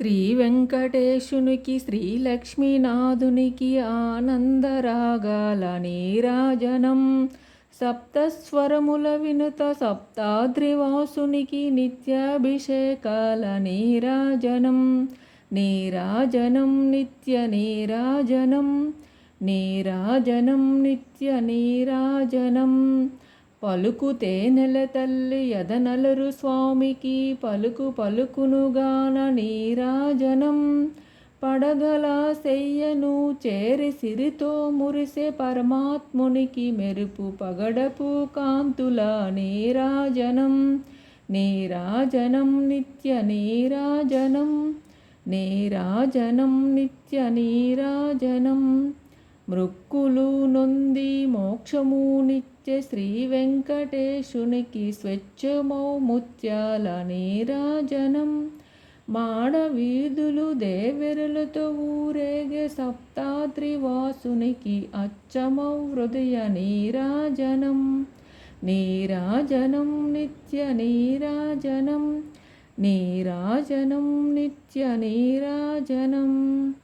శ్రీ వెంకటేశునికి శ్రీలక్ష్మీనాథునికి ఆనందరాగాల నీరాజనం. సప్తస్వరముల వినుత సప్తాద్రివాసునికి నిత్యాభిషేకాల నీరాజనం. నీరాజనం నిత్య నీరాజనం, నీరాజనం నిత్య నీరాజనం. పలుకుతే నెల తల్లి యదనలరు స్వామికి పలుకు పలుకునుగాన నీరాజనం. పడగల శయ్యను చేరి సిరితో మురిసే పరమాత్మునికి మెరుపు పగడపు కాంతుల నీరాజనం. నీరాజనం నిత్య నీరాజనం, నీరాజనం నిత్య నీరాజనం. మృక్కులు నొంది మోక్షమునిచ్చే శ్రీ వెంకటేశునికి స్వచ్ఛమౌ ముత్యాల నీరాజనం. మాడ వీధులు దేవెరులతో ఊరేగే సప్తాద్రివాసునికి అచ్చమౌ హృదయ నీరాజనం. నీరాజనం నిత్య నీరాజనం, నీరాజనం నిత్య నీరాజనం.